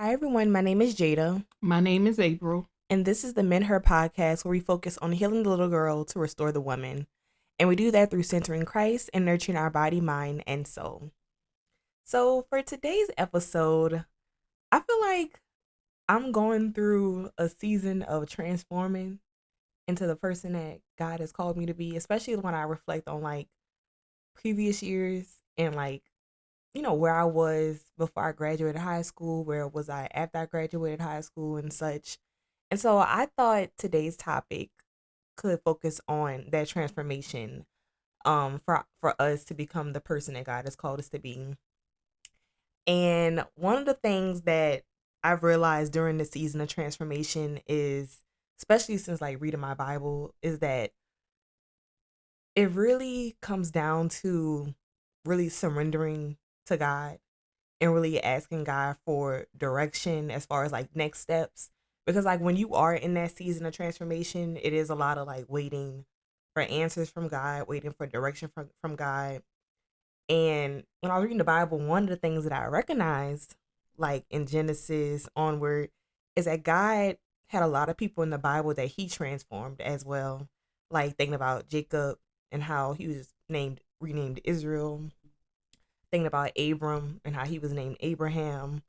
Hi, everyone. My name is Jada, My name is April. and this is the MendHER podcast where we focus on healing the little girl to restore the woman. And we do that through centering Christ and nurturing our body, mind, and soul. So, for today's episode, I feel like I'm going through a season of transforming into the person that God has called me to be, especially when I reflect on like previous years and where I was before I graduated high school, where was I after I graduated high school and such. And so I thought today's topic could focus on that transformation for us to become the person that God has called us to be. And one of the things that I've realized during the season of transformation is, especially since like reading my Bible, is that it really comes down to really surrendering to God and really asking God for direction as far as like next steps. Because like when you are in that season of transformation, it is a lot of like waiting for answers from God, waiting for direction from God. And when I was reading the Bible, one of the things that I recognized, like in Genesis onward, is that God had a lot of people in the Bible that he transformed as well. Like thinking about Jacob and how he was renamed Israel, thinking about Abram and how he was named Abraham,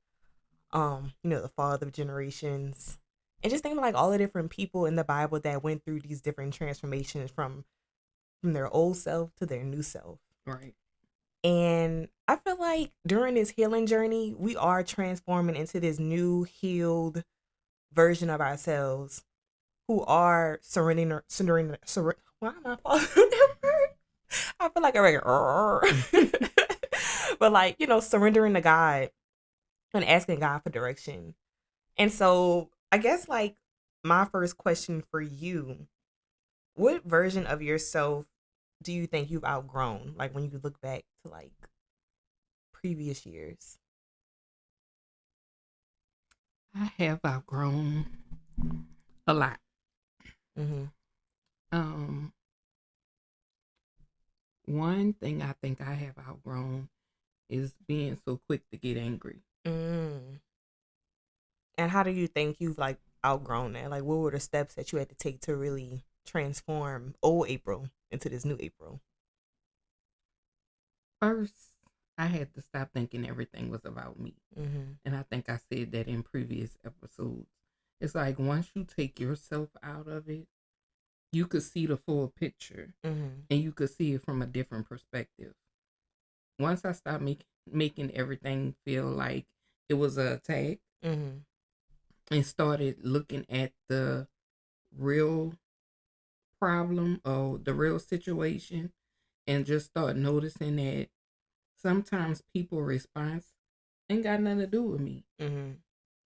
the father of generations. And just thinking like all the different people in the Bible that went through these different transformations from their old self to their new self. Right. And I feel like during this healing journey, we are transforming into this new healed version of ourselves who are why am I falling that word? I feel like but like, surrendering to God and asking God for direction. And so I guess like my first question for you, what version of yourself do you think you've outgrown? Like when you look back to like previous years. I have outgrown a lot. Mm-hmm. Um, One thing I think I have outgrown is being so quick to get angry. Mm. And how do you think you've like outgrown that? Like what were the steps that you had to take to really transform old April into this new April? First, I had to stop thinking everything was about me. Mm-hmm. And I think I said that in previous episodes. It's like once you take yourself out of it, you could see the full picture Mm-hmm. and you could see it from a different perspective. Once I stopped making everything feel like it was an attack, Mm-hmm. and started looking at the real problem or the real situation, and just start noticing that sometimes people response ain't got nothing to do with me. Mm-hmm.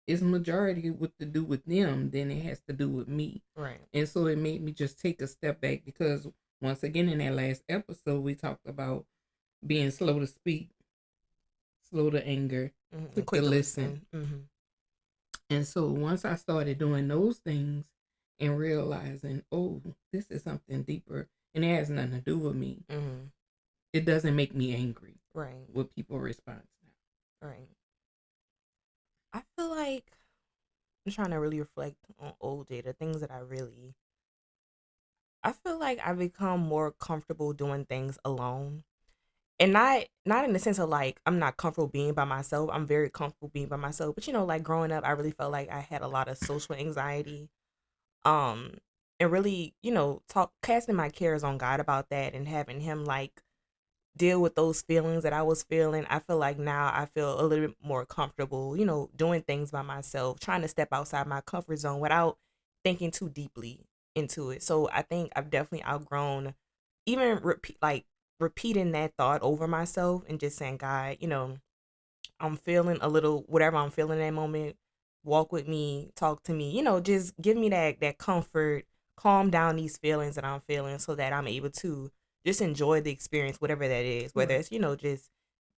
It's majority what to do with them than it has to do with me. Right. And so it made me just take a step back, because once again in that last episode we talked about being slow to speak, slow to anger, Mm-hmm. quick to Quick to listen. listen. Mm-hmm. And so once I started doing those things and realizing, oh, this is something deeper and it has nothing to do with me, Mm-hmm. it doesn't make me angry Right. with people response now. Right. I feel like I'm trying to really reflect on old data, things that I feel like I've become more comfortable doing things alone. And not in the sense of like I'm not comfortable being by myself. I'm very comfortable being by myself. But like growing up, I really felt like I had a lot of social anxiety. Um and really, talk casting my cares on God about that and having him like deal with those feelings that I was feeling. I feel like now I feel a little bit more comfortable, doing things by myself, trying to step outside my comfort zone without thinking too deeply into it. So I think I've definitely outgrown even repeating that thought over myself and just saying, God, I'm feeling a little whatever I'm feeling in that moment. Walk with me, talk to me, just give me that comfort, calm down these feelings that I'm feeling so that I'm able to just enjoy the experience, whatever that is. Whether Right. it's, just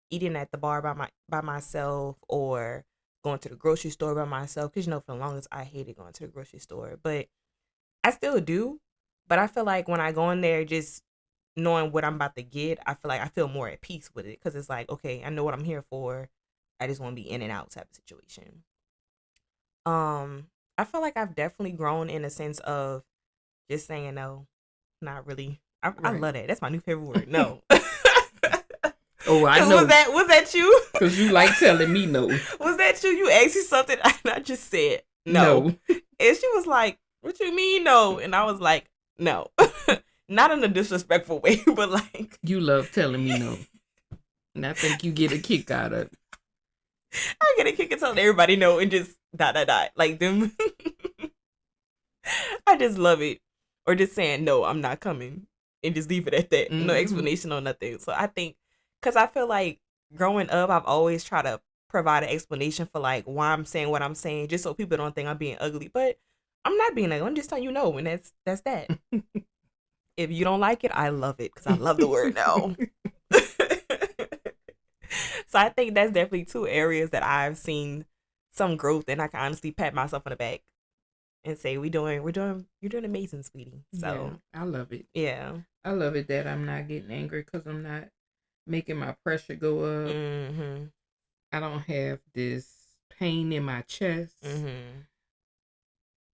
eating at the bar by myself or going to the grocery store by myself. Because for the longest I hated going to the grocery store. But I still do. But I feel like when I go in there just knowing what I'm about to get, I feel like I feel more at peace with it because it's like, okay, I know what I'm here for. I just want to be in and out type of situation. I feel like I've definitely grown in a sense of just saying no. Not really. I Right. love that. That's my new favorite word. No. Oh, I know. Was that you? Because you like telling me no. Was that you? You asked me something and I just said no. And she was like, "What you mean no?" And I was like, "No." Not in a disrespectful way, but like, you love telling me no. And I think you get a kick out of it. I get a kick of telling everybody no and just ... Like them. I just love it. Or just saying, no, I'm not coming. And just leave it at that. No explanation or nothing. So I think, because I feel like growing up, I've always tried to provide an explanation for like why I'm saying what I'm saying, just so people don't think I'm being ugly. But I'm not being ugly. I'm just telling you no. And that's that. If you don't like it, I love it. Because I love the word no. So I think that's definitely two areas that I've seen some growth, and I can honestly pat myself on the back and say you're doing amazing, sweetie. So yeah, I love it. Yeah, I love it that I'm not getting angry because I'm not making my pressure go up. Mm-hmm. I don't have this pain in my chest. Mm-hmm.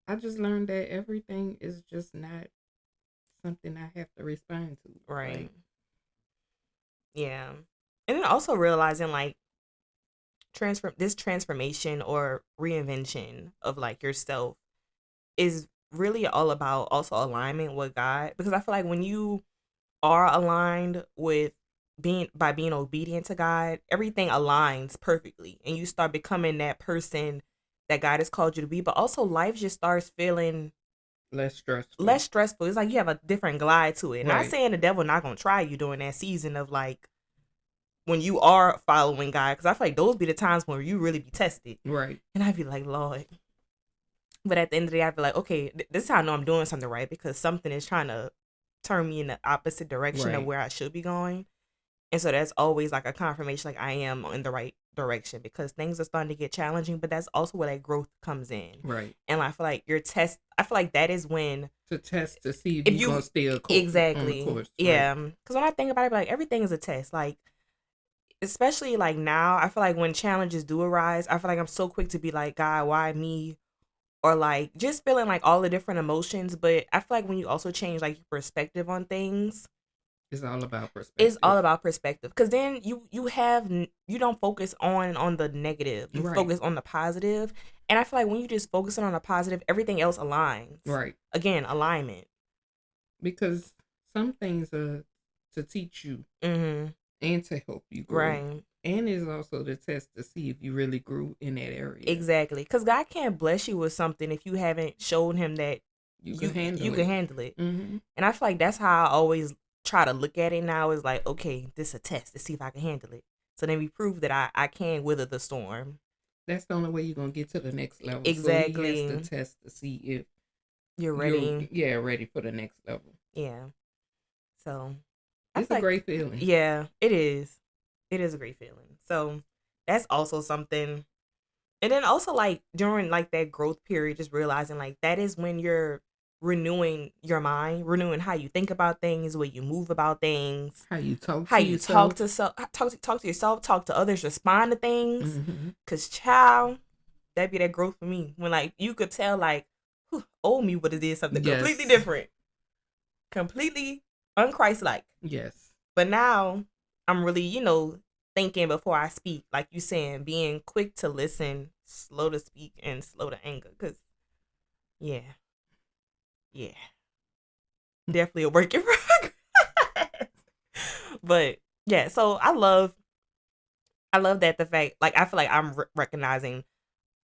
I just learned that everything is just not something I have to respond to. Right. Like, yeah. And then also realizing like transformation or reinvention of like yourself is really all about also alignment with God, because I feel like when you are aligned with being obedient to God, everything aligns perfectly and you start becoming that person that God has called you to be. But also life just starts feeling less stressful. It's like you have a different glide to it. Right. Not saying the devil not gonna try you during that season of like when you are following God, because I feel like those be the times where you really be tested. Right. And I'd be like, Lord. But at the end of the day, I'd be like, okay, this is how I know I'm doing something right, because something is trying to turn me in the opposite direction of where I should be going. And so that's always like a confirmation, like I am in the right direction, because things are starting to get challenging, but that's also where that growth comes in. Right. And I feel like I feel like that is when to test to see if you're going to stay exactly on the course. Yeah. Because when I think about it, like everything is a test. Like, especially like now, I feel like when challenges do arise, I feel like I'm so quick to be like, God, why me? Or like just feeling like all the different emotions. But I feel like when you also change like your perspective on things, it's all about perspective. It's all about perspective, because then you don't focus on the negative. You focus on the positive, and I feel like when you just focusing on the positive, everything else aligns. Right. Again, alignment. Because some things are to teach you and to help you grow. Right. And it's also the test to see if you really grew in that area. Exactly. Because God can't bless you with something if you haven't shown him that you can handle it. Mm-hmm. And I feel like that's how I always try to look at it now, is like, okay, this is a test to see if I can handle it. So then we prove that I can weather the storm. That's the only way you're going to get to the next level. Exactly. So he has to test to see if you're ready. Ready for the next level. Yeah. So it's a great feeling. Yeah, it is. It is a great feeling. So that's also something. And then also like during like that growth period, just realizing like that is when you're renewing your mind, renewing how you think about things, the way you move about things, how you talk to yourself, talk to others, respond to things. Cause child, that'd be that growth for me, when like you could tell like old me would have did something completely different, completely unchristlike. Yes. But now I'm really, thinking before I speak, like you saying, being quick to listen, slow to speak, and slow to anger. Cause yeah, definitely a work in progress. But yeah, so I love that the fact, like, I feel like I'm recognizing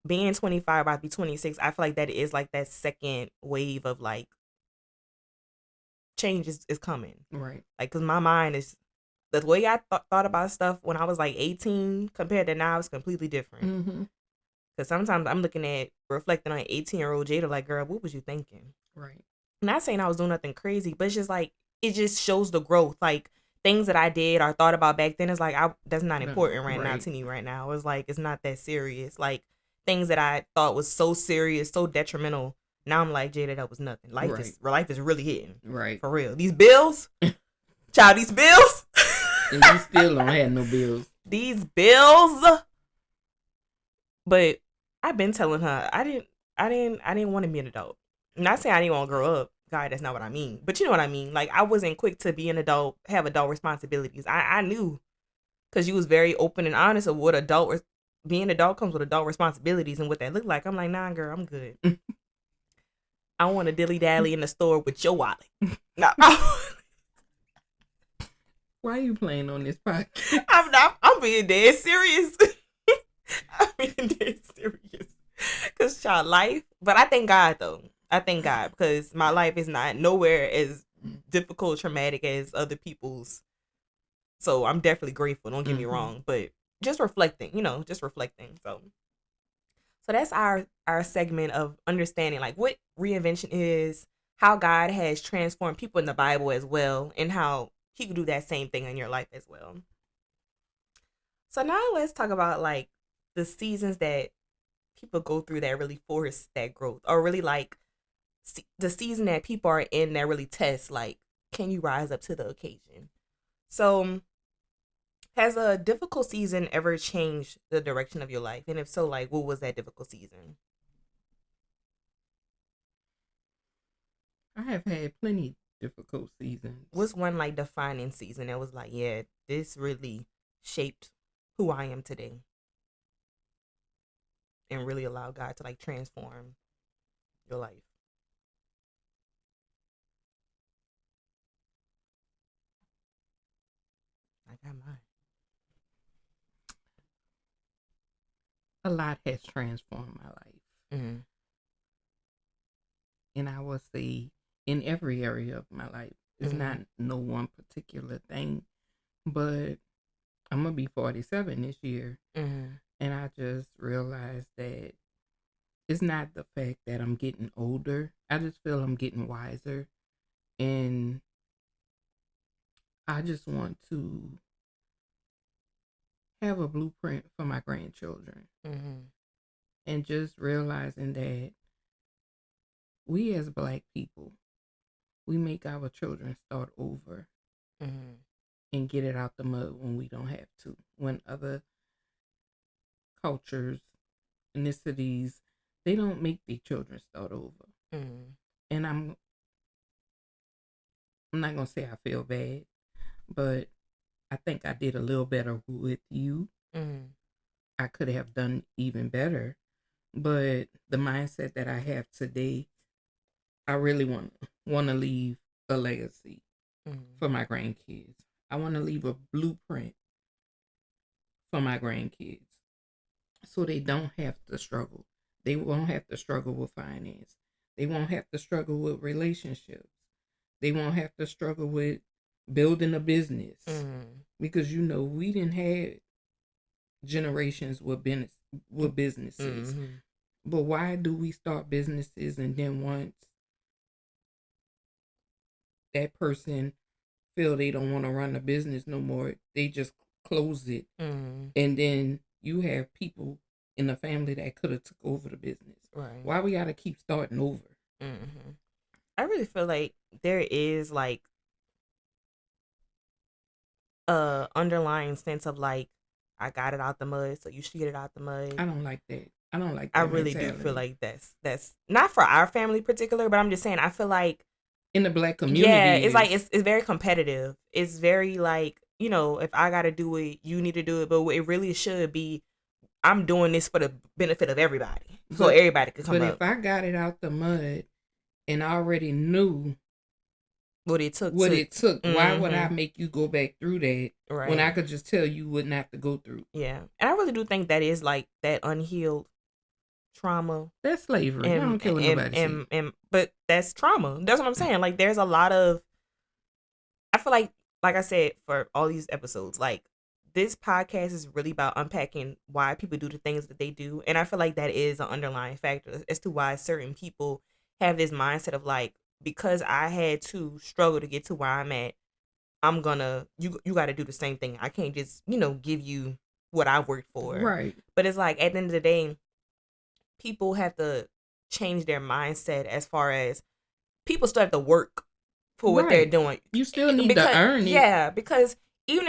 being 25, about to be 26. I feel like that is like that second wave of like change is coming. Right. Like, cause my mind is, the way I thought about stuff when I was like 18 compared to now is completely different. Because sometimes I'm looking at, reflecting on 18-year-old Jada, like, girl, what was you thinking? Right. Not saying I was doing nothing crazy, but it's just like, it just shows the growth. Like, things that I did or thought about back then, is like, that's not important now to me right now. It's like, it's not that serious. Like, things that I thought was so serious, so detrimental, now I'm like, Jada, that was nothing. Life is really hitting. Right. For real. These bills, child, these bills. And you still don't have no bills. These bills. But I've been telling her I didn't want to be an adult. I'm not saying I didn't want to grow up. God, that's not what I mean. But you know what I mean. Like I wasn't quick to be an adult, have adult responsibilities. I knew because you was very open and honest of what being an adult comes with adult responsibilities and what that looked like. I'm like, nah, girl, I'm good. I want to dilly dally in the store with your wallet. No, Why are you playing on this podcast? I'm not. I'm being dead serious. I'm being dead serious. Cause child life, but I thank God though. I thank God because my life is not nowhere as difficult, traumatic as other people's. So I'm definitely grateful. Don't get me wrong, but just reflecting, just reflecting. So that's our segment of understanding like what reinvention is, how God has transformed people in the Bible as well, and how He could do that same thing in your life as well. So now let's talk about like the seasons that people go through that really force that growth, or really like the season that people are in that really tests like, can you rise up to the occasion? So has a difficult season ever changed the direction of your life? And if so, like what was that difficult season? I have had plenty difficult seasons. What's one like defining season that was like, yeah, this really shaped who I am today and really allowed God to like transform your life? I got mine. A lot has transformed my life. Mm-hmm. And I will say in every area of my life. It's not no one particular thing. But I'm going to be 47 this year. And I just realized that it's not the fact that I'm getting older. I just feel I'm getting wiser. And I just want to have a blueprint for my grandchildren. And just realizing that we as Black people, we make our children start over and get it out the mud when we don't have to. When other cultures, ethnicities, they don't make their children start over. And I'm not going to say I feel bad, but I think I did a little better with you. I could have done even better. But the mindset that I have today, I really want to leave a legacy for my grandkids. I want to leave a blueprint for my grandkids so they don't have to struggle. They won't have to struggle with finance. They won't have to struggle with relationships. They won't have to struggle with building a business. Because, we didn't have generations with businesses. But why do we start businesses and then once that person feel they don't want to run a business no more, they just close it? And then you have people in the family that could have took over the business. Right. Why we got to keep starting over? I really feel like there is like a underlying sense of like, I got it out the mud, so you should get it out the mud. I don't like that. I don't like that. I really do feel like that's not for our family particular, but I'm just saying I feel like in the Black community, yeah, it's like it's very competitive. It's very like, if I gotta do it, you need to do it, but it really should be, I'm doing this for the benefit of everybody, so everybody could come up. But if I got it out the mud and I already knew what it took, why would I make you go back through that when I could just tell you wouldn't have to go through? Yeah, and I really do think that is like that unhealed trauma. That's slavery. I don't care what nobody says. But that's trauma. That's what I'm saying. Like there's a lot of, I feel like I said for all these episodes, like this podcast is really about unpacking why people do the things that they do. And I feel like that is an underlying factor as to why certain people have this mindset of like, because I had to struggle to get to where I'm at, I'm gonna, you got to do the same thing. I can't just, give you what I worked for. Right. But it's like, at the end of the day, people have to change their mindset as far as people still have to work for what they're doing. You still need to earn it. Yeah, because even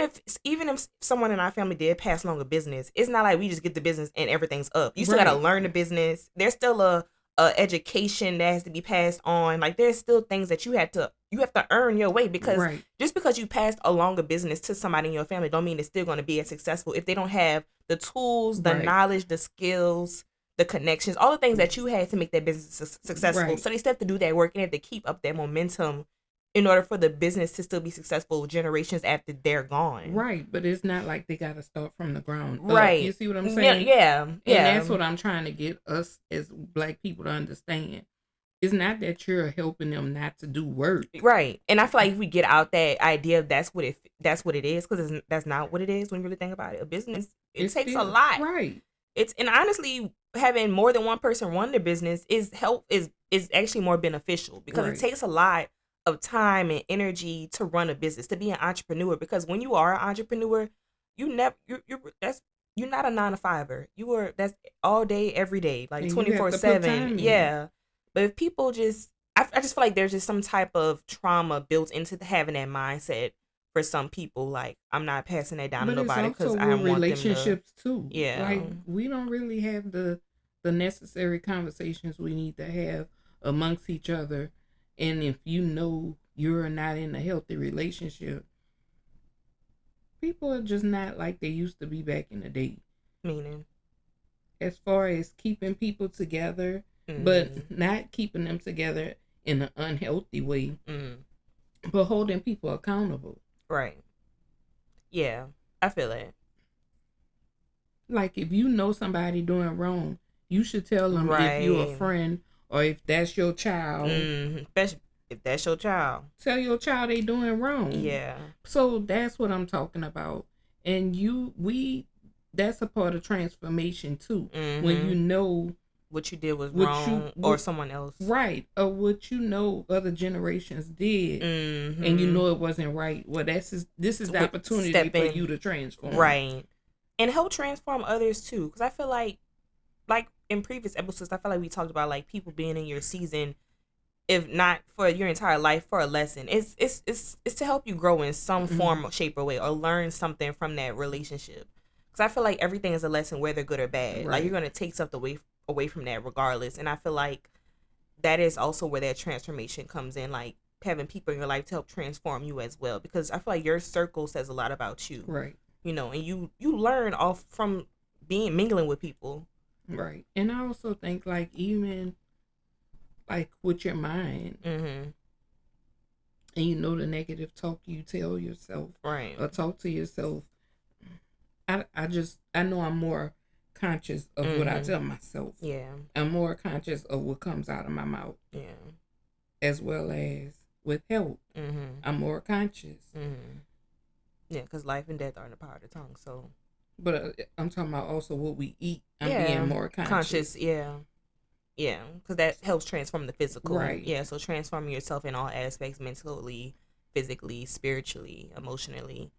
if someone in our family did pass along a business, it's not like we just get the business and everything's up. You still got to Right. learn the business. There's still a education that has to be passed on. Like there's still things that you have to earn your way, because Right. just because you passed along a business to somebody in your family don't mean it's still going to be as successful if they don't have the tools, the Right. knowledge, the skills, the connections, all the things that you had to make that business successful. Right. So they still have to do that work and have to keep up that momentum in order for the business to still be successful generations after they're gone. Right, but it's not like they got to start from the ground up. Right. You see what I'm saying? Yeah. And that's what I'm trying to get us as Black people to understand. It's not that you're helping them not to do work. Right. And I feel like if we get out that idea of that's what it is, because that's not what it is when you really think about it. A business, it takes a lot. Right. And honestly, having more than one person run the business is actually more beneficial, because it takes a lot of time and energy to run a business, to be an entrepreneur. Because when you are an entrepreneur, you're not a 9-to-5er. That's all day, every day, like 24/7. Yeah. But if people I just feel like there's just some type of trauma built into having that mindset for some people. Like, I'm not passing that down to nobody because I want relationships too. Yeah. Like, we don't really have the necessary conversations we need to have amongst each other. And if you know you're not in a healthy relationship, people are just not like they used to be back in the day. Meaning? As far as keeping people together, but not keeping them together in an unhealthy way, but holding people accountable. Right. Yeah, I feel that. Like, if you know somebody doing wrong, you should tell them. If you're a friend or if that's your child. Especially if that's your child. Tell your child they doing wrong. Yeah. So that's what I'm talking about. And that's a part of transformation too. When you know what you did was wrong, or someone else. Right. Or what you know other generations did, and you know it wasn't right. Well, this is the opportunity for you to transform. Right. And help transform others too. Because I feel like in previous episodes, I feel like we talked about like people being in your season, if not for your entire life, for a lesson. It's to help you grow in some form, shape, or way, or learn something from that relationship. Because I feel like everything is a lesson, whether good or bad. Right. Like, you're gonna take something away from that regardless. And I feel like that is also where that transformation comes in, like having people in your life to help transform you as well, because I feel like your circle says a lot about you. Right. And you learn off from mingling with people. Right. And I also think, like, even like with your mind, and the negative talk you tell yourself, right, or talk to yourself, I know I'm more conscious of what I tell myself. Yeah. I'm more conscious of what comes out of my mouth. Yeah. As well as with health. I'm more conscious. Yeah, because life and death are in the power of the tongue. So. But I'm talking about also what we eat. I'm being more conscious. Yeah. Yeah, because that helps transform the physical. Right. Yeah, so transforming yourself in all aspects, mentally, physically, spiritually, emotionally.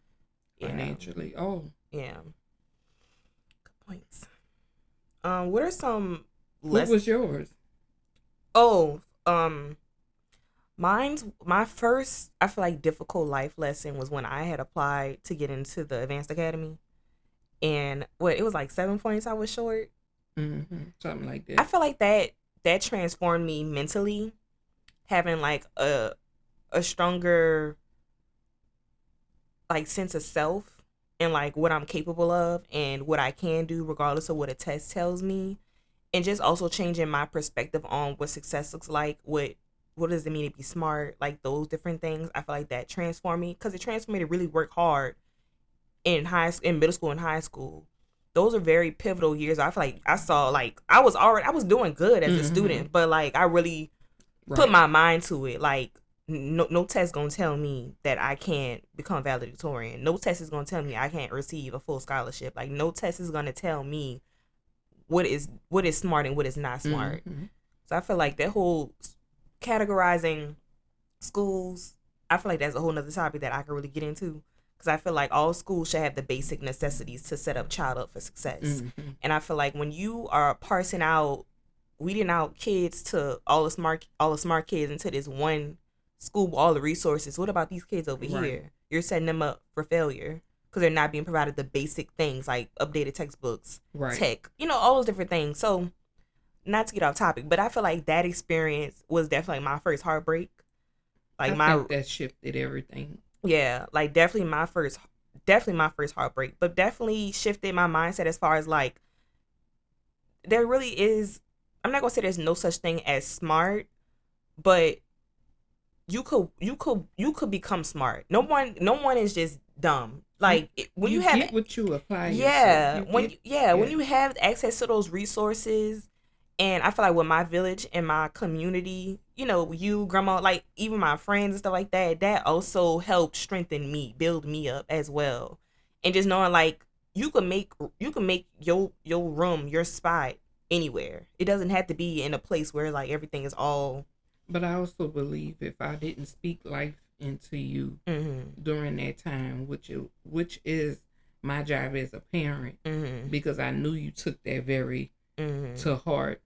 Financially. Oh. Yeah. Points. What are some what was yours? Oh, my first, I feel like, difficult life lesson was when I had applied to get into the advanced academy, and it was like 7 points I was short. Something like that. I feel like that transformed me mentally, having like a stronger like sense of self, and like what I'm capable of and what I can do regardless of what a test tells me. And just also changing my perspective on what success looks like, what does it mean to be smart, like those different things. I feel like that transformed me, because it transformed me to really work hard in middle school and high school. Those are very pivotal years. I feel like I saw, like, I was doing good as a student, but like I really put my mind to it. Like, no test gonna tell me that I can't become valedictorian. No test is gonna tell me I can't receive a full scholarship. Like, no test is gonna tell me what is smart and what is not smart. So I feel like that whole categorizing schools, I feel like that's a whole nother topic that I could really get into, because I feel like all schools should have the basic necessities to set up child up for success. And I feel like when you are parsing out, weeding out kids to all the smart kids into this one school with all the resources, what about these kids over here? you're setting them up for failure because they're not being provided the basic things like updated textbooks, tech, all those different things. So not to get off topic, but I feel like that experience was definitely my first heartbreak. Like I think that shifted everything. Yeah, like definitely my first heartbreak, but definitely shifted my mindset as far as like there really is. I'm not gonna say there's no such thing as smart, but you could become smart. No one is just dumb. Like when you have get what you apply. When you have access to those resources, and I feel like with my village and my community, you, grandma, like even my friends and stuff like that, that also helped strengthen me, build me up as well. And just knowing like you can make your room, your spot anywhere. It doesn't have to be in a place where like everything is all. But I also believe if I didn't speak life into you during that time, which is my job as a parent, because I knew you took that very to heart.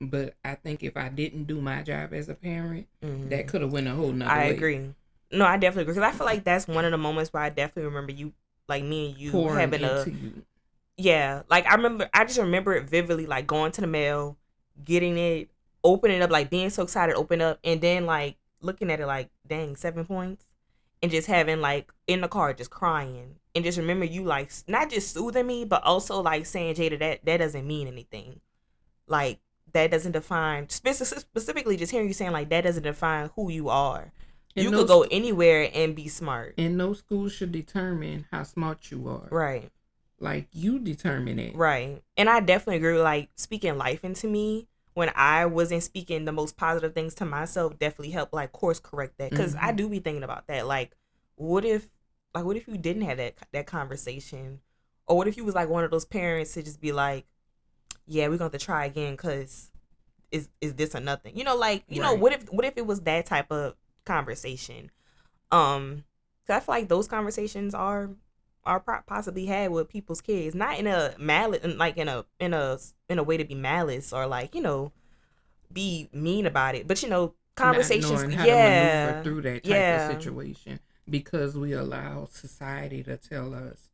But I think if I didn't do my job as a parent, that could have went a whole nother way. I agree. No, I definitely agree. Because I feel like that's one of the moments where I definitely remember you, like me and you pouring having you. Yeah, like I just remember it vividly, like going to the mail, getting it, opening it up, like being so excited, open up, and then like looking at it like, dang, 7 points, and just having like in the car just crying, and just remember you like not just soothing me, but also like saying, Jada, that doesn't mean anything, like that doesn't define specifically just hearing you saying like that doesn't define who you are. And you could go anywhere and be smart. And no school should determine how smart you are. Right. Like you determine it. Right. And I definitely agree with like speaking life into me when I wasn't speaking the most positive things to myself definitely helped like course correct that. Because I do be thinking about that. Like, what if you didn't have that conversation? Or what if you was like one of those parents to just be like, yeah, we're going to have to try again because is this or nothing? Like, right. What if it was that type of conversation? So I feel like those conversations are possibly had with people's kids, not in a malice, like in a way to be malice or like be mean about it, but conversations, not knowing how to maneuver through that type of situation because we allow society to tell us,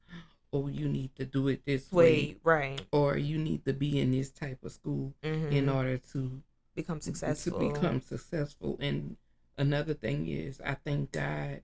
oh, you need to do it this way, right? Or you need to be in this type of school in order to become successful. And another thing is, I thank God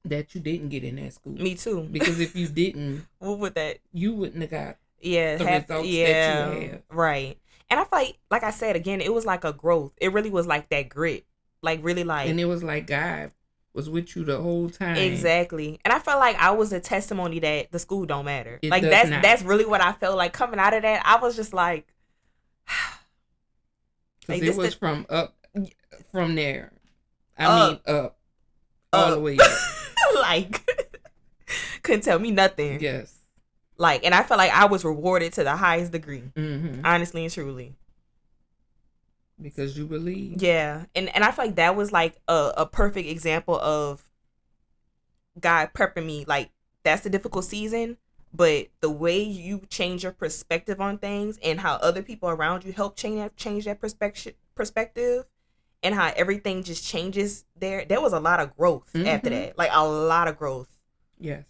that you didn't get in that school. Me too. Because if you didn't, what would that? You wouldn't have got the results that you have. Right. And I feel like I said again, it was like a growth. It really was like that grit, like really like. And it was like God was with you the whole time. Exactly. And I felt like I was a testimony that the school don't matter. Like that's really what I felt like coming out of that. I was just like, because it was from there. I mean up, all the way up. Like, couldn't tell me nothing. Yes. Like, and I felt like I was rewarded to the highest degree. Honestly and truly. Because you believe. Yeah. And I feel like that was like a perfect example of God prepping me. Like, that's the difficult season, but the way you change your perspective on things and how other people around you help change that perspective and how everything just changes there was a lot of growth after that. Like, a lot of growth. Yes.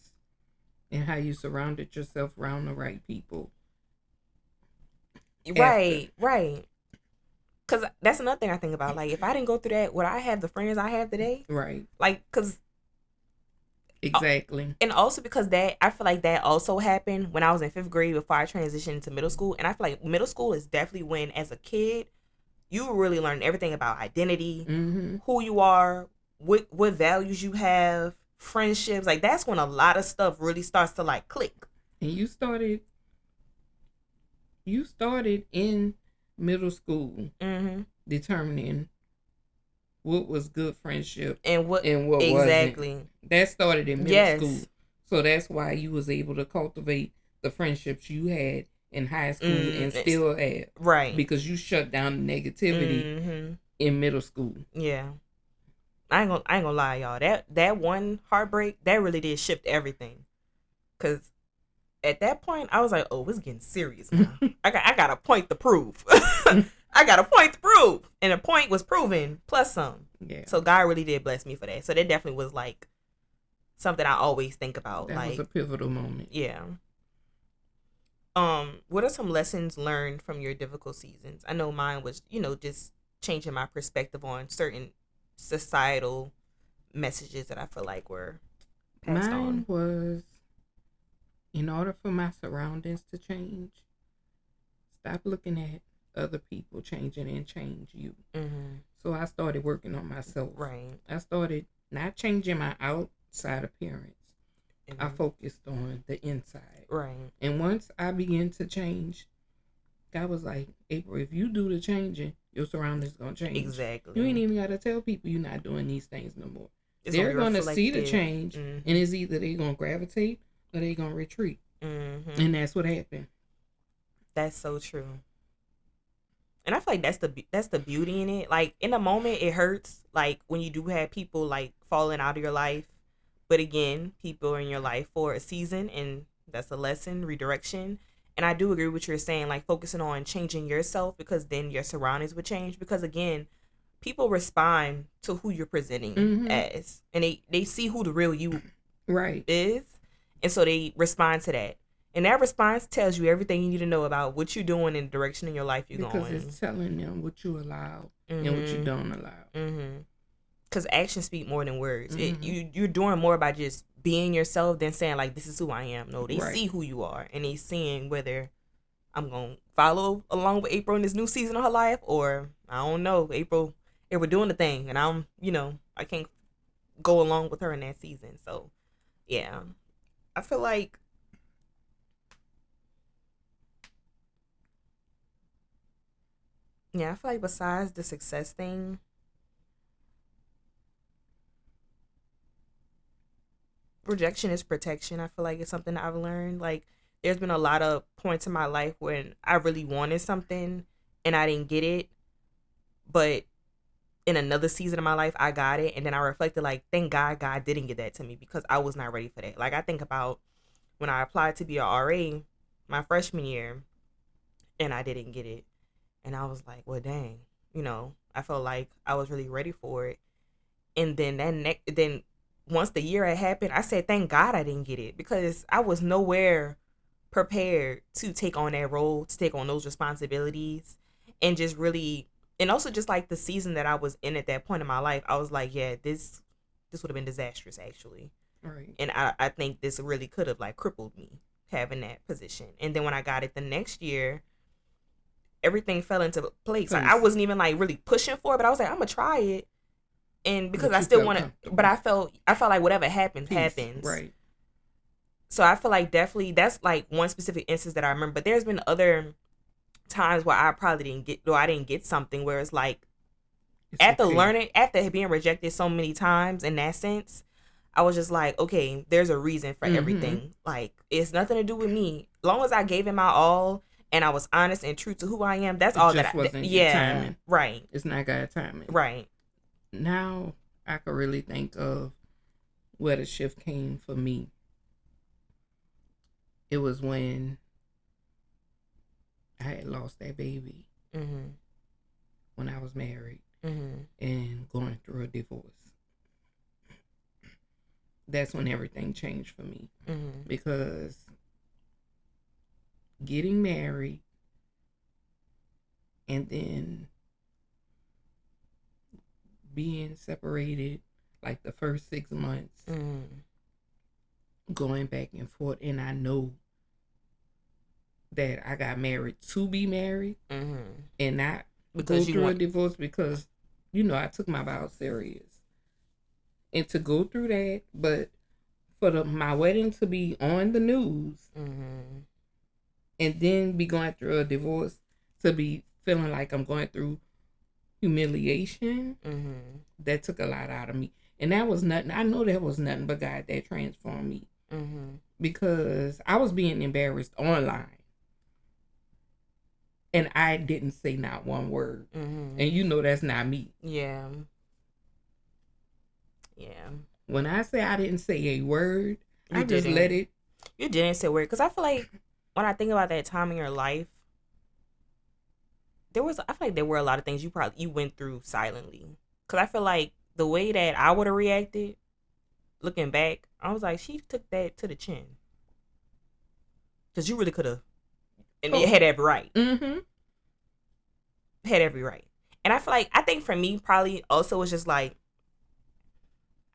And how you surrounded yourself around the right people. Right. Because that's another thing I think about. Like, if I didn't go through that, would I have the friends I have today? Right. Like, because... Exactly. And also because I feel like that also happened when I was in 5th grade before I transitioned to middle school. And I feel like middle school is definitely when, as a kid, you really learn everything about identity, who you are, what values you have, friendships. Like, that's when a lot of stuff really starts to like click. And you started in middle school determining what was good friendship and what exactly wasn't. That started in middle school. So that's why you was able to cultivate the friendships you had in high school and still have. Right. Because you shut down the negativity in middle school. Yeah. I ain't gonna lie, y'all. That one heartbreak, that really did shift everything. Cause at that point, I was like, oh, it's getting serious now. I got a point to prove. I got a point to prove. And a point was proven plus some. Yeah. So God really did bless me for that. So that definitely was like something I always think about. That like, was a pivotal moment. Yeah. What are some lessons learned from your difficult seasons? I know mine was, just changing my perspective on certain societal messages that I feel like were passed Mine on. was, in order for my surroundings to change, stop looking at other people changing and change you. Mm-hmm. So I started working on myself. Right. I started not changing my outside appearance. Mm-hmm. I focused on the inside. Right. And once I began to change, God was like, April, if you do the changing, your surroundings going to change. Exactly. You ain't even got to tell people you're not doing these things no more. It's They're going to see the reflected. change, Mm-hmm. and it's either they're going to gravitate or they're going to retreat. Mm-hmm. And that's what happened. That's so true. And I feel like that's the beauty in it. Like, in a moment, it hurts. Like, when you do have people like falling out of your life, but again, people are in your life for a season, and that's a lesson, redirection. And I do agree with what you're saying, like focusing on changing yourself, because then your surroundings would change. Because again, people respond to who you're presenting as, and they see who the real you is, and so they respond to that. And that response tells you everything you need to know about what you're doing and the direction in your life you're going. Because it's telling them what you allow and what you don't allow. Because actions speak more than words. You're doing more by just being yourself than saying like, this is who I am. No, they see who you are, and they seeing whether I'm gonna follow along with April in this new season of her life, or I don't know, April doing the thing, and I'm I can't go along with her in that season. So yeah, I feel like besides the success thing, rejection is protection. I feel like it's something I've learned. Like, there's been a lot of points in my life when I really wanted something and I didn't get it, but in another season of my life I got it, and then I reflected like, thank God didn't get that to me, because I was not ready for that. Like, I think about when I applied to be a RA my freshman year and I didn't get it, and I was like, well, dang, I felt like I was really ready for it. And then then once the year had happened, I said, thank God I didn't get it, because I was nowhere prepared to take on that role, to take on those responsibilities, and just really, and also just like the season that I was in at that point in my life, I was like, yeah, this would have been disastrous, actually. Right. And I think this really could have like crippled me, having that position. And then when I got it the next year, everything fell into place. Like, I wasn't even like really pushing for it, but I was like, I'm gonna try it. And because I still want to, but I felt like whatever happens, happens. Right. So I feel like definitely that's like one specific instance that I remember. But there's been other times where I probably didn't get something where it's like, after being rejected so many times in that sense, I was just like, okay, there's a reason for everything. Like, it's nothing to do with me. As long as I gave it my all and I was honest and true to who I am, that's all that wasn't your timing. Right. It's not God's timing. Right. Now I could really think of where the shift came for me. It was when I had lost that baby when I was married and going through a divorce. That's when everything changed for me, because getting married and then being separated like the first 6 months, going back and forth, and I know that I got married to be married and not because go through a divorce, because I took my vows serious, and to go through that, but for my wedding to be on the news and then be going through a divorce, to be feeling like I'm going through humiliation, that took a lot out of me. And that was nothing. I know that was nothing but God that transformed me, because I was being embarrassed online and I didn't say not one word. And that's not me. Yeah. When I say I didn't say a word, I just let it. You didn't say a word, because I feel like when I think about that time in your life, I feel like there were a lot of things you went through silently. Because I feel like the way that I would have reacted, looking back, I was like, she took that to the chin. Because you really could have. And it had every right. Mm-hmm. Had every right. And I think for me, probably also was just like,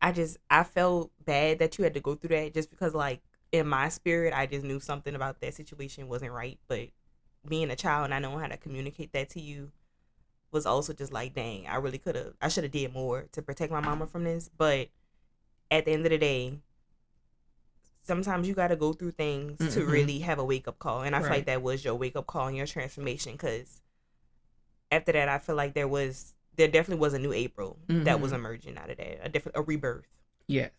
I felt bad that you had to go through that just because, like, in my spirit, I just knew something about that situation wasn't right. But being a child and I know how to communicate that to you was also just like, dang, I should have did more to protect my mama from this. But at the end of the day, sometimes you got to go through things to really have a wake up call. And I feel like that was your wake up call and your transformation. Because after that, I feel like there definitely was a new April that was emerging out of that, a rebirth. Yes,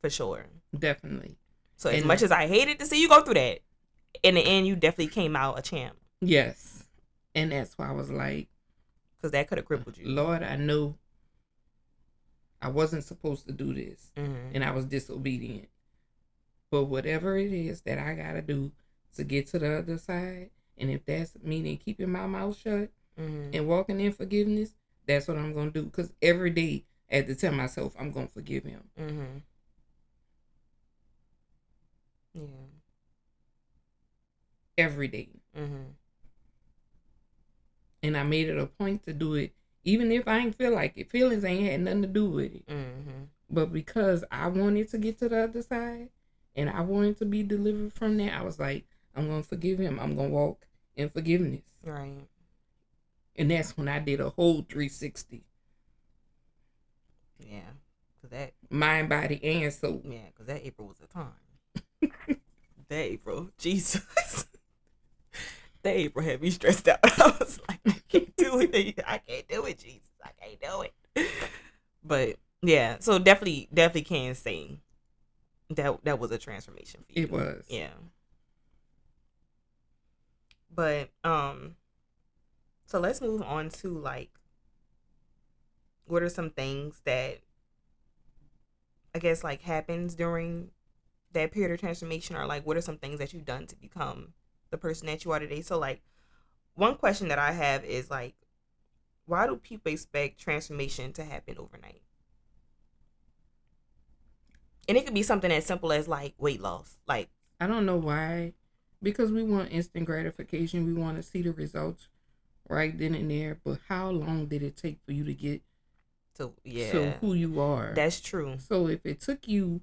for sure, definitely. So as much as I hated to see you go through that, in the end, you definitely came out a champ. Yes, and that's why I was like, because that could have crippled you. Lord, I know I wasn't supposed to do this, and I was disobedient. But whatever it is that I gotta do to get to the other side, and if that's meaning keeping my mouth shut and walking in forgiveness, that's what I'm gonna do. Because every day I had to tell myself I'm gonna forgive him. Yeah. Every day. And I made it a point to do it, even if I ain't feel like it. Feelings ain't had nothing to do with it. But because I wanted to get to the other side, and I wanted to be delivered from that, I was like, I'm going to forgive him. I'm going to walk in forgiveness. Right. And that's when I did a whole 360. Yeah. Cause that mind, body, and soul. Yeah, because that April was a time. That April. Jesus. That April had me stressed out. I was like, I can't do it. I can't do it, Jesus. I can't do it. But yeah, so definitely can say that was a transformation for you. It was. Yeah. But so let's move on to like, what are some things that I guess like happens during that period of transformation, or like what are some things that you've done to become the person that you are today? So like, one question that I have is like, why do people expect transformation to happen overnight? And it could be something as simple as like weight loss. Like, I don't know why. Because we want instant gratification. We want to see the results right then and there. But how long did it take for you to get to who you are? That's true. So if it took you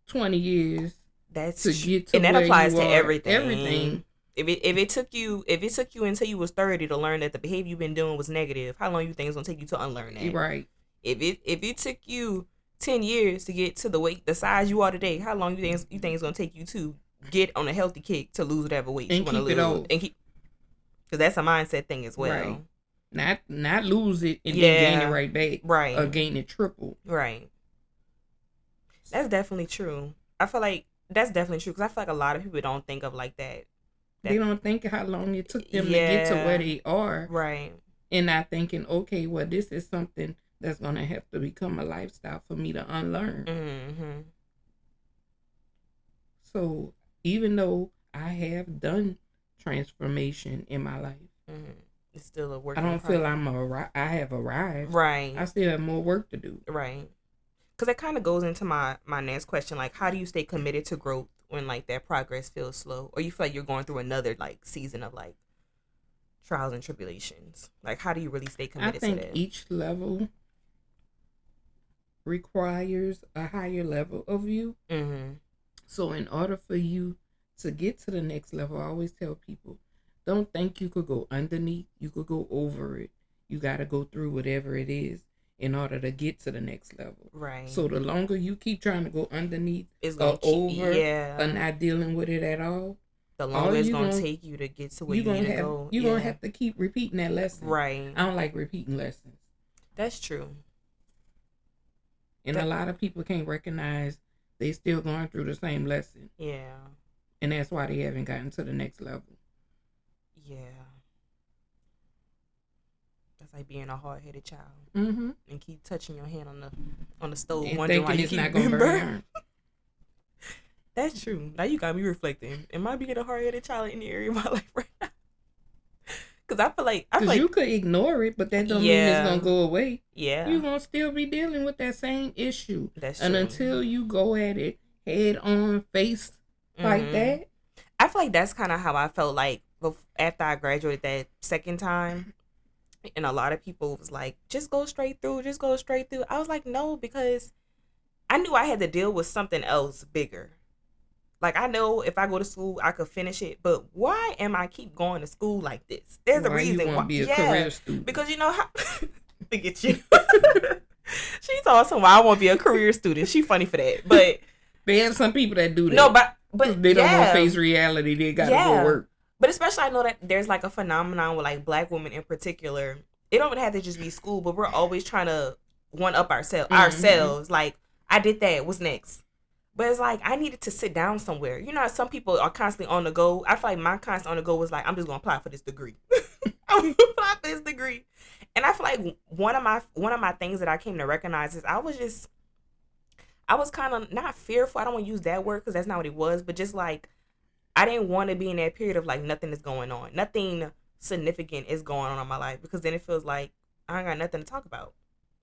20 years to get to and that where applies you to are, everything. If it took you until you was 30 to learn that the behavior you've been doing was negative, how long you think it's gonna take you to unlearn that? Right. If it took you 10 years to get to the size you are today, how long you think it's gonna take you to get on a healthy kick to lose whatever weight you want to lose? And keep, because that's a mindset thing as well. Right. Not lose it and then gain it right back. Right. Or gain it triple. Right. That's definitely true. I feel like that's definitely true, because I feel like a lot of people don't think of like that. They don't think how long it took them to get to where they are. Right. And not thinking, okay, well, this is something that's going to have to become a lifestyle for me to unlearn. So even though I have done transformation in my life, it's still a work. I don't feel I have arrived. Right. I still have more work to do. Right. Because that kind of goes into my next question. Like, how do you stay committed to growth when like that progress feels slow, or you feel like you're going through another like season of like trials and tribulations? Like, how do you really stay committed to that? I think each level requires a higher level of you. So in order for you to get to the next level, I always tell people, don't think you could go underneath. You could go over it. You got to go through whatever it is in order to get to the next level. Right. So the longer you keep trying to go underneath or over or not dealing with it at all, the longer it's going to take you to get to where you need to go. You're going to have to keep repeating that lesson. Right. I don't like repeating lessons. That's true. And a lot of people can't recognize they still going through the same lesson. Yeah. And that's why they haven't gotten to the next level. Yeah. That's like being a hard-headed child. And keep touching your hand on the stove, and wondering why you it's keep not gonna burn. That's true. Now you got me reflecting. Am I being a hard-headed child in the area of my life right now? Because I feel like Because you could ignore it, but that don't mean it's gonna go away. Yeah, You're gonna still be dealing with that same issue. that's and true. until you go at it head on, face like that. I feel like that's kind of how I felt like after I graduated that second time. And a lot of people was like, just go straight through, just go straight through. I was like, no, because I knew I had to deal with something else bigger. Like, I know if I go to school, I could finish it, but why am I keep going to school like this? There's a reason you why. Be a career student. Because you know how. Look at you. She's awesome. Why I won't be a career student. She funny for that, but they have some people that do that. No, but they don't want to face reality. They gotta go work. But especially, I know that there's like a phenomenon with like Black women in particular. It don't even have to just be school, but we're always trying to one up ourselves. Like, I did that. What's next? But it's like, I needed to sit down somewhere. You know, some people are constantly on the go. I feel like my constant on the go was like, I'm just going to apply for this degree. I'm going to apply for this degree. And I feel like one of my things that I came to recognize is I was kind of not fearful. I don't want to use that word because that's not what it was. But just like, I didn't want to be in that period of like nothing is going on. Nothing significant is going on in my life, because then it feels like I ain't got nothing to talk about.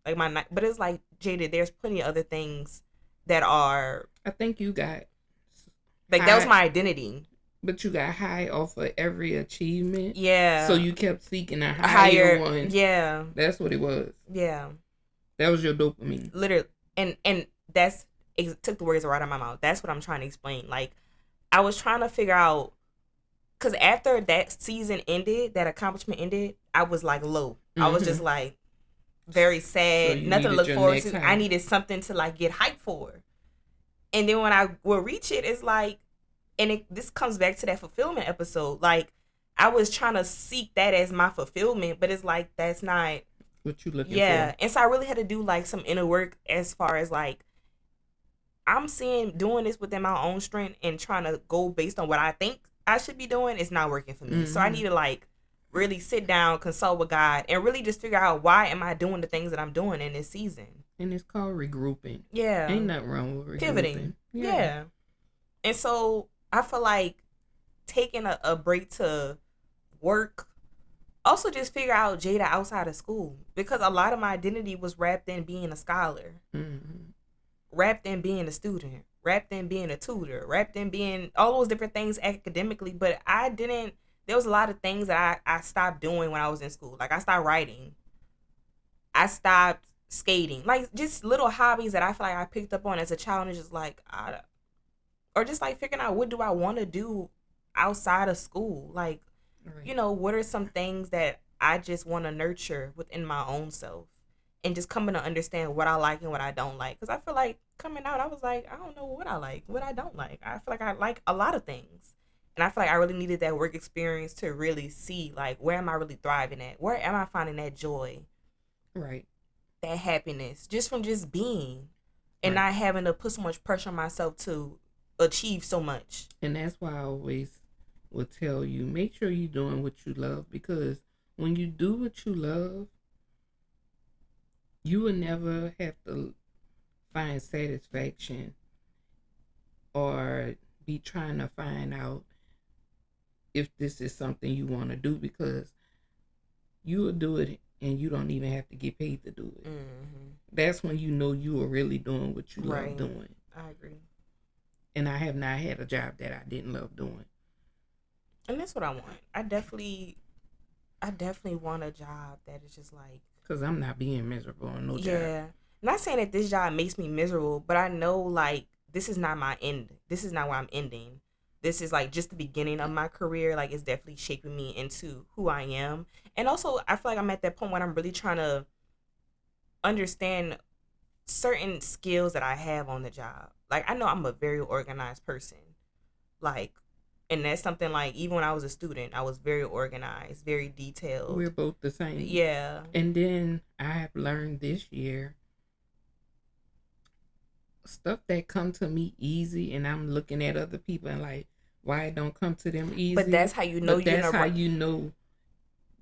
Like but it's like, Jada, there's plenty of other things that are. I think you got like high, that was my identity. But you got high off of every achievement. Yeah. So you kept seeking a higher one. Yeah. That's what it was. Yeah. That was your dopamine. Literally, and that's it took the words right out of my mouth. That's what I'm trying to explain. Like, I was trying to figure out, because after that season ended, that accomplishment ended, I was like low. Mm-hmm. I was just like very sad, so nothing to look forward to. I needed something to like get hyped for. And then when I will reach it, it's like, and this comes back to that fulfillment episode. Like, I was trying to seek that as my fulfillment, but it's like, that's not what you looking for. Yeah. And so I really had to do like some inner work, as far as like, I'm doing this within my own strength and trying to go based on what I think I should be doing is not working for me. Mm-hmm. So I need to like really sit down, consult with God, and really just figure out, why am I doing the things that I'm doing in this season? And it's called regrouping. Yeah. Ain't nothing wrong with regrouping. Pivoting. Yeah. And so I feel like taking a break to work, also just figure out Jada outside of school, because a lot of my identity was wrapped in being a scholar. Mm-hmm. Wrapped in being a student, wrapped in being a tutor, wrapped in being all those different things academically. But there was a lot of things that I stopped doing when I was in school. Like, I stopped writing. I stopped skating. Like, just little hobbies that I feel like I picked up on as a child, and just like, or just like figuring out, what do I want to do outside of school? Like, right. You know, what are some things that I just want to nurture within my own self? And just coming to understand what I like and what I don't like. Because I feel like coming out, I was like, I don't know what I like, what I don't like. I feel like I like a lot of things. And I feel like I really needed that work experience to really see, like, where am I really thriving at? Where am I finding that joy? Right. That happiness, just from just being. And not having to put so much pressure on myself to achieve so much. And that's why I always will tell you, make sure you're doing what you love. Because when you do what you love, you will never have to find satisfaction or be trying to find out if this is something you want to do, because you will do it and you don't even have to get paid to do it. Mm-hmm. That's when you know you are really doing what you love doing. I agree. And I have not had a job that I didn't love doing. And that's what I want. I definitely want a job that is just like, because I'm not being miserable on no job. Yeah. Not saying that this job makes me miserable, but I know, like, this is not my end. This is not where I'm ending. This is, like, just the beginning of my career. Like, it's definitely shaping me into who I am. And also, I feel like I'm at that point when I'm really trying to understand certain skills that I have on the job. Like, I know I'm a very organized person. Like, and that's something, like, even when I was a student, I was very organized, very detailed. We're both the same. Yeah. And then I have learned this year, stuff that come to me easy, and I'm looking at other people and like, why it don't come to them easy. But that's how you know. You know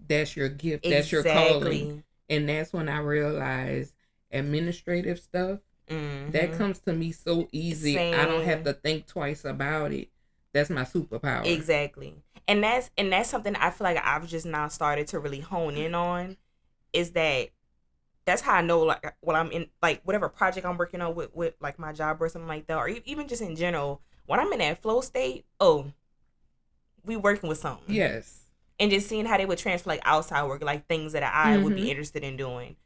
that's your gift. Exactly. That's your calling. And that's when I realized administrative stuff, that comes to me so easy. Same. I don't have to think twice about it. That's my superpower. Exactly. And that's something I feel like I've just now started to really hone in on, is that's how I know, like, when I'm in, like, whatever project I'm working on with like my job or something like that, or even just in general, when I'm in that flow state, oh, we working with something. Yes. And just seeing how they would transfer like outside work, like things that I would be interested in doing.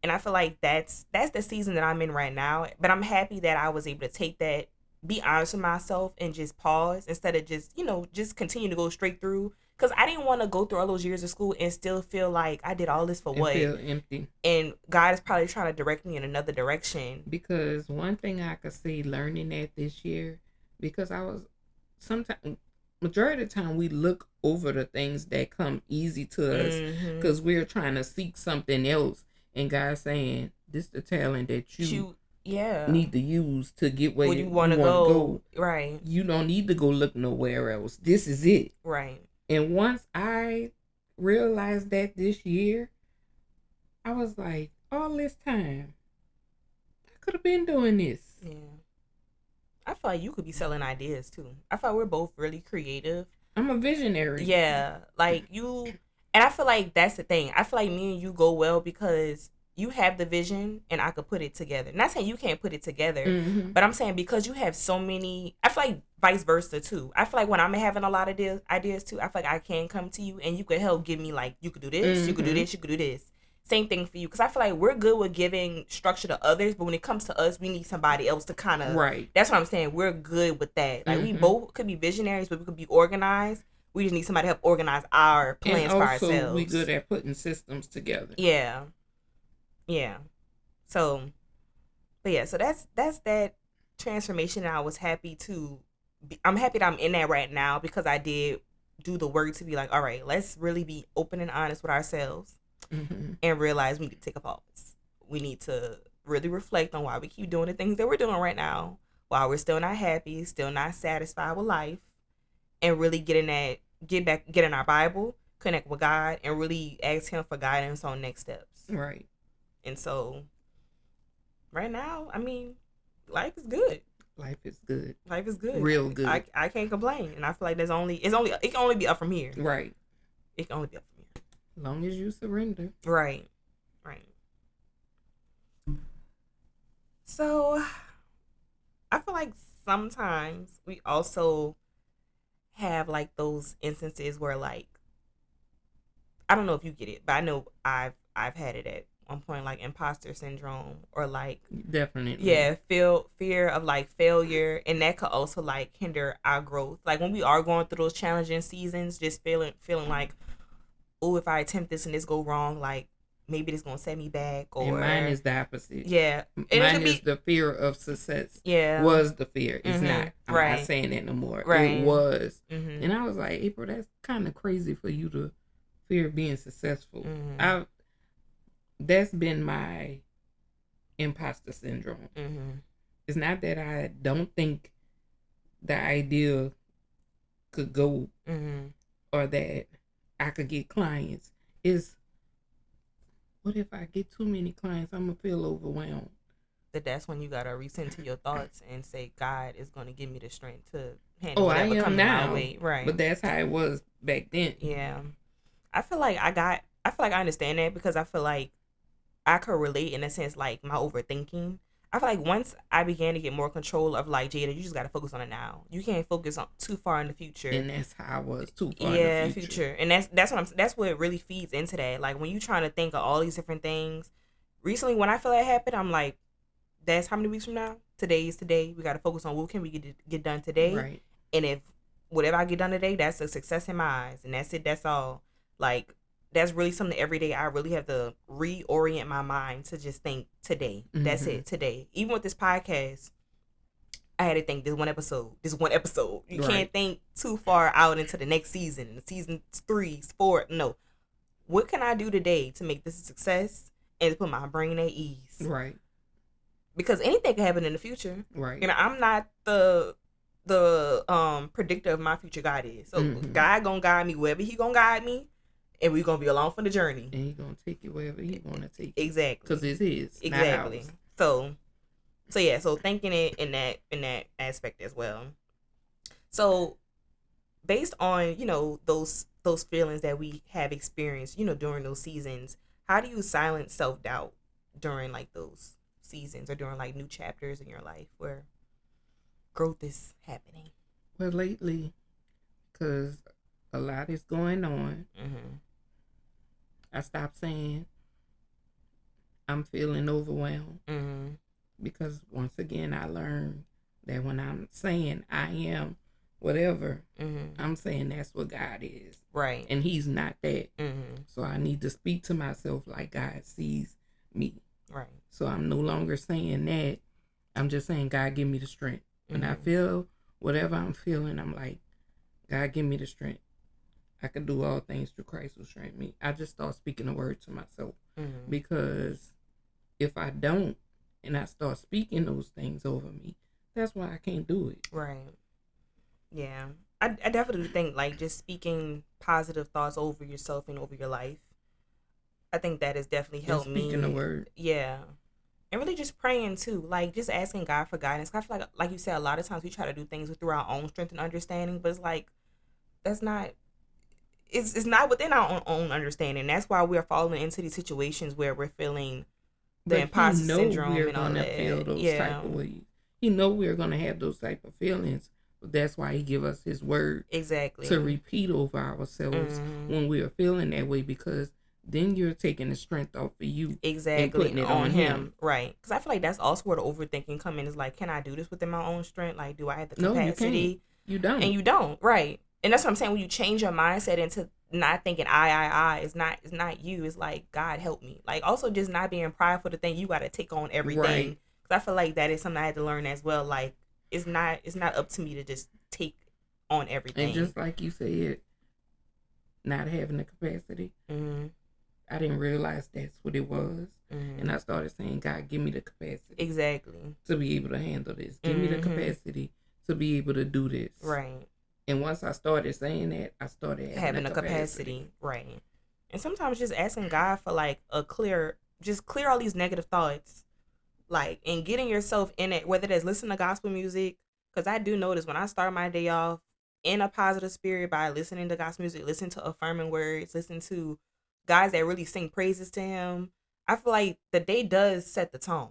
And I feel like that's the season that I'm in right now. But I'm happy that I was able to take that, be honest with myself, and just pause instead of just, just continue to go straight through. Because I didn't want to go through all those years of school and still feel like I did all this for what? Feel empty. And God is probably trying to direct me in another direction. Because one thing I could see learning that this year, because I was sometimes, majority of the time, we look over the things that come easy to us because we're trying to seek something else. And God's saying, this is the talent that you need to use to get where you want to go. Right. You don't need to go look nowhere else. This is it. Right. And once I realized that this year, I was like, all this time, I could have been doing this. Yeah. I feel like you could be selling ideas too. I feel like we're both really creative. I'm a visionary. Yeah. Like you, and I feel like that's the thing. I feel like me and you go well because you have the vision and I could put it together. Not saying you can't put it together, but I'm saying because you have so many, I feel like vice versa too. I feel like when I'm having a lot of ideas too, I feel like I can come to you and you could help give me, like, you could do this, you could do this, you could do this. Same thing for you, because I feel like we're good with giving structure to others, but when it comes to us, we need somebody else to kind of, right. That's what I'm saying. We're good with that. Like, we both could be visionaries, but we could be organized. We just need somebody to help organize our plans for ourselves. And also, we good at putting systems together. Yeah. So, but yeah, so that's that transformation. And I was happy I'm happy that I'm in that right now, because I did do the work to be like, all right, let's really be open and honest with ourselves. And realize we need to take a pause. We need to really reflect on why we keep doing the things that we're doing right now, while we're still not happy, still not satisfied with life, and really get in our Bible, connect with God, and really ask Him for guidance on next steps. Right. And so, right now, I mean, life is good. Life is good. Life is good. Real good. I can't complain, and I feel like it can only be up from here. Right. It can only be up from here. As long as you surrender. Right. So, I feel like sometimes we also have like those instances where, like, I don't know if you get it, but I know I've had it at one point, like imposter syndrome, or like, definitely, yeah, fear of like failure, and that could also like hinder our growth. Like when we are going through those challenging seasons, just feeling like, oh, if I attempt this and this go wrong, like maybe this gonna set me back. Or and mine is the opposite. Yeah, and mine is the fear of success. Yeah, was the fear. It's not. I'm not saying that no more. Right. It was, and I was like, April, that's kind of crazy for you to fear being successful. That's been my imposter syndrome. It's not that I don't think the idea could go, or that I could get clients. Is what if I get too many clients? I'm gonna feel overwhelmed. That's when you gotta recenter your thoughts and say, God is gonna give me the strength to handle whatever I am comes now. My way. Right. But that's how it was back then. Yeah. I feel like I understand that, because I feel like I could relate in a sense, like my overthinking. I feel like once I began to get more control of, like, Jada, you just got to focus on it now. You can't focus on too far in the future. And that's how I was, too far in the future. And that's what really feeds into that. Like when you're trying to think of all these different things. Recently, when I feel that happen, I'm like, that's how many weeks from now? Today is today. We got to focus on what can we get done today. Right. And if whatever I get done today, that's a success in my eyes. And that's it. That's all. Like, that's really something every day I really have to reorient my mind to just think today. That's it, today. Even with this podcast, I had to think this one episode. You can't think too far out into the next season, season 3, 4. No. What can I do today to make this a success and to put my brain at ease? Right. Because anything can happen in the future. Right. You know, I'm not the predictor of my future. God is. So God gonna guide me wherever He gonna guide me. And we're going to be along for the journey. And He's going to take you wherever He want to take you. Exactly. Because it's His, exactly. not ours. So yeah, so thinking it in that aspect as well. So based on, those feelings that we have experienced, during those seasons, how do you silence self-doubt during like those seasons or during like new chapters in your life where growth is happening? Well, lately, because a lot is going on, I stopped saying I'm feeling overwhelmed, because once again, I learned that when I'm saying I am whatever, I'm saying that's what God is. Right. And He's not that. So I need to speak to myself like God sees me. Right. So I'm no longer saying that. I'm just saying, God, give me the strength. When I feel whatever I'm feeling, I'm like, God, give me the strength. I can do all things through Christ who strengthens me. I just start speaking the word to myself. Because if I don't, and I start speaking those things over me, that's why I can't do it. Right. Yeah. I definitely think like just speaking positive thoughts over yourself and over your life. I think that has definitely helped me. Speaking the word. Yeah. And really just praying too. Like just asking God for guidance. I feel like you said, a lot of times we try to do things through our own strength and understanding, but it's like that's not it's not within our own understanding. That's why we're falling into these situations where we're feeling the imposter syndrome and all that. Feel those type of ways. He know we're gonna have those type of feelings, but that's why He give us His word exactly to repeat over ourselves when we are feeling that way, because then you're taking the strength off of you exactly and putting it on him. Right? Because I feel like that's also where the overthinking come in. Is like, can I do this within my own strength? Like, do I have the capacity? No, you can't. You don't. And you don't. Right? And that's what I'm saying. When you change your mindset into not thinking it's not you. It's like, God help me. Like also just not being prideful to think you got to take on everything. Right. Because I feel like that is something I had to learn as well. Like it's not up to me to just take on everything. And just like you said, not having the capacity. I didn't realize that's what it was. And I started saying, God, give me the capacity. Exactly. To be able to handle this. Give me the capacity to be able to do this. Right. And once I started saying that, I started having a capacity. Right. And sometimes just asking God for like clear all these negative thoughts. Like, and getting yourself in it, whether that's listening to gospel music. Because I do notice when I start my day off in a positive spirit by listening to gospel music, listen to affirming words, listen to guys that really sing praises to Him, I feel like the day does set the tone.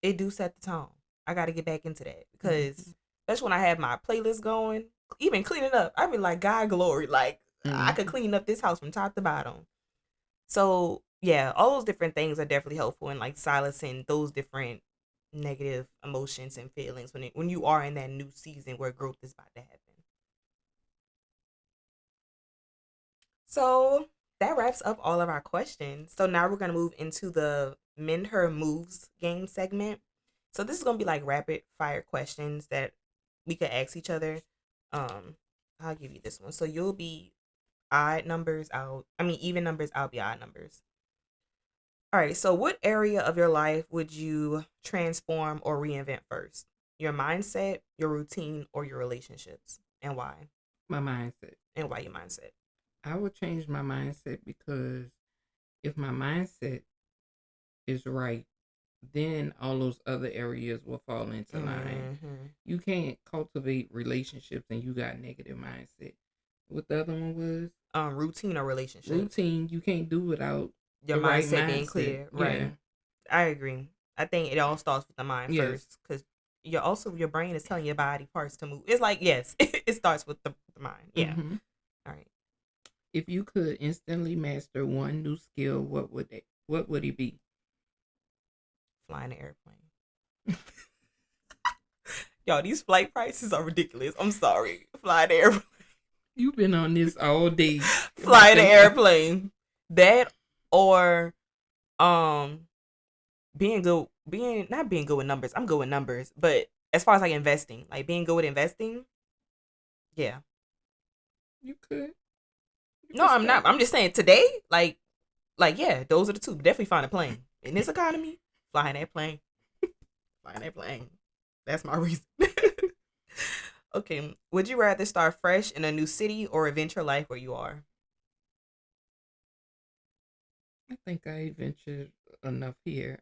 It do set the tone. I got to get back into that because especially when I have my playlist going, even cleaning up, I be like, God glory, like I could clean up this house from top to bottom. So yeah, all those different things are definitely helpful in like silencing those different negative emotions and feelings when you are in that new season where growth is about to happen. So that wraps up all of our questions. So now we're gonna move into the MendHER Moves game segment. So this is gonna be like rapid fire questions that we could ask each other. I'll give you this one. So you'll be odd numbers, even numbers, I'll be odd numbers. All right, so what area of your life would you transform or reinvent first? Your mindset, your routine, or your relationships? And why? My mindset. And why your mindset? I would change my mindset because if my mindset is right, then all those other areas will fall into line. You can't cultivate relationships and you got negative mindset. What the other one was? Routine or relationship? Routine, you can't do without your mindset being clear. Right. Yeah. I agree. I think it all starts with the mind first, because your brain is telling your body parts to move. It's like, yes, it starts with the mind. Yeah. All right. If you could instantly master one new skill, what would it be? Flying an airplane. Y'all, these flight prices are ridiculous. I'm sorry. Flying an airplane. You've been on this all day. Flying an airplane. That or not being good with numbers. I'm good with numbers, but as far as like investing, like being good with investing, yeah. You could. No, I'm not. I'm just saying today, like yeah, those are the two. Definitely find a plane in this economy. Flying that plane. Flying that plane. That's my reason. Okay. Would you rather start fresh in a new city or adventure life where you are? I think I ventured enough here.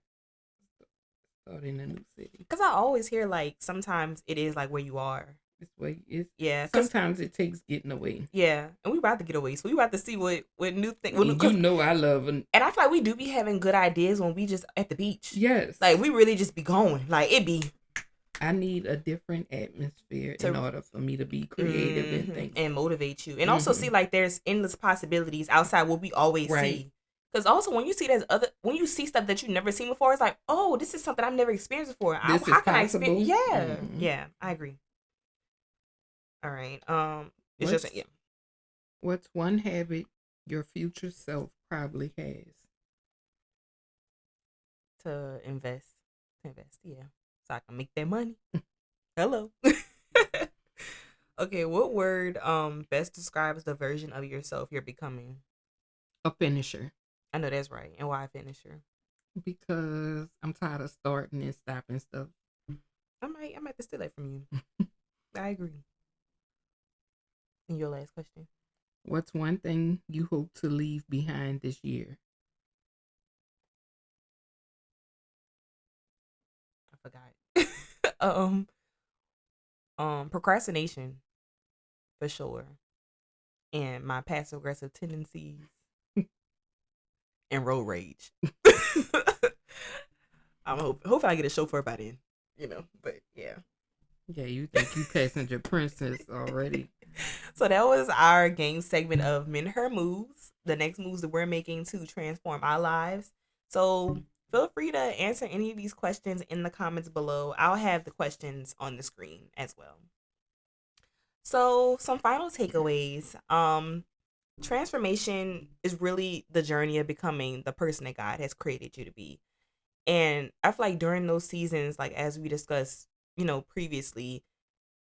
Starting a new city. Because I always hear like sometimes it is like where you are. It's way it's Yeah, sometimes it takes getting away. yeah, and we about to get away, so we about to see what new thing. And you know I love and I feel like we do be having good ideas when we just at the beach. Yes, like we really just be going. Like it be. I need a different atmosphere in order for me to be creative and think and motivate you, and also see like there's endless possibilities outside what we always see. Because also when you see stuff that you've never seen before, it's like, oh, this is something I've never experienced before. How can I experience? Yeah, yeah, I agree. All right. What's one habit your future self probably has? To invest, yeah, so I can make that money. Hello. Okay, what word best describes the version of yourself you're becoming? A finisher. I know that's right. And why a finisher? Because I'm tired of starting and stopping stuff. I might have to steal that from you. I agree. And your last question. What's one thing you hope to leave behind this year? I forgot. Procrastination for sure. And my passive aggressive tendencies and road rage. Hopefully I get a chauffeur by then, but yeah. Yeah, you think you passenger princess already. So that was our game segment of MendHER moves, the next moves that we're making to transform our lives. So feel free to answer any of these questions in the comments below. I'll have the questions on the screen as well. So some final takeaways. Transformation is really the journey of becoming the person that God has created you to be. And I feel like during those seasons, like as we discussed, previously,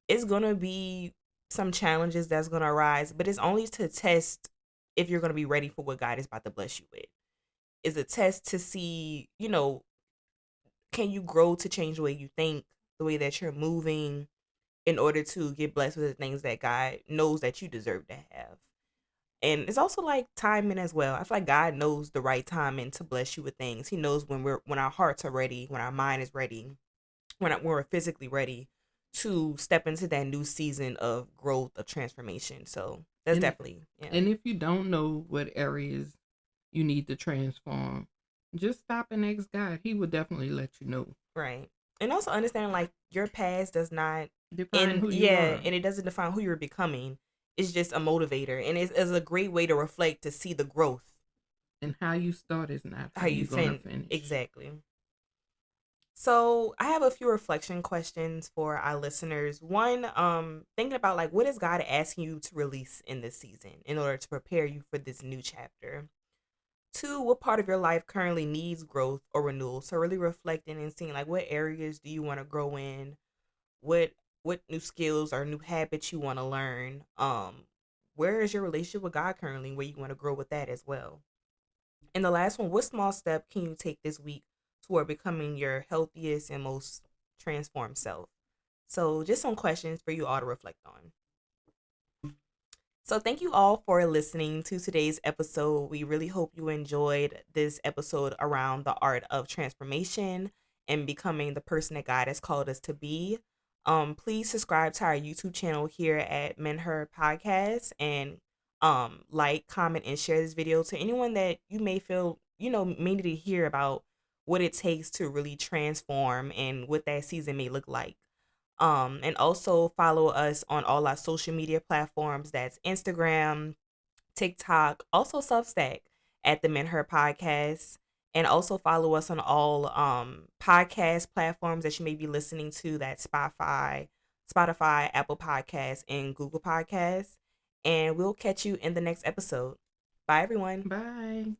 it's gonna be some challenges that's gonna arise, but it's only to test if you're gonna be ready for what God is about to bless you with. It's a test to see, can you grow to change the way you think, the way that you're moving, in order to get blessed with the things that God knows that you deserve to have. And it's also like timing as well. I feel like God knows the right timing to bless you with things. He knows when our hearts are ready, when our mind is ready, when we're physically ready to step into that new season of growth, of transformation. So that's definitely. Yeah. And if you don't know what areas you need to transform, just stop and ask God. He will definitely let you know. Right. And also understand like your past does not define who you are. And it doesn't define who you're becoming. It's just a motivator, and it's a great way to reflect, to see the growth. And how you start is not how you're going to finish. Exactly. So I have a few reflection questions for our listeners. One, thinking about like, what is God asking you to release in this season in order to prepare you for this new chapter? Two, what part of your life currently needs growth or renewal? So really reflecting and seeing like, what areas do you want to grow in? What new skills or new habits you want to learn? Where is your relationship with God currently, where you want to grow with that as well? And the last one, what small step can you take this week toward becoming your healthiest and most transformed self? So just some questions for you all to reflect on. So thank you all for listening to today's episode. We really hope you enjoyed this episode around the art of transformation and becoming the person that God has called us to be. Please subscribe to our YouTube channel here at MendHER Podcast, and like, comment, and share this video to anyone that you may feel, may need to hear about what it takes to really transform and what that season may look like. And also follow us on all our social media platforms. That's Instagram, TikTok, also Substack at the MendHER Podcast. And also follow us on all podcast platforms that you may be listening to. That's Spotify, Apple Podcasts, and Google Podcasts. And we'll catch you in the next episode. Bye, everyone. Bye.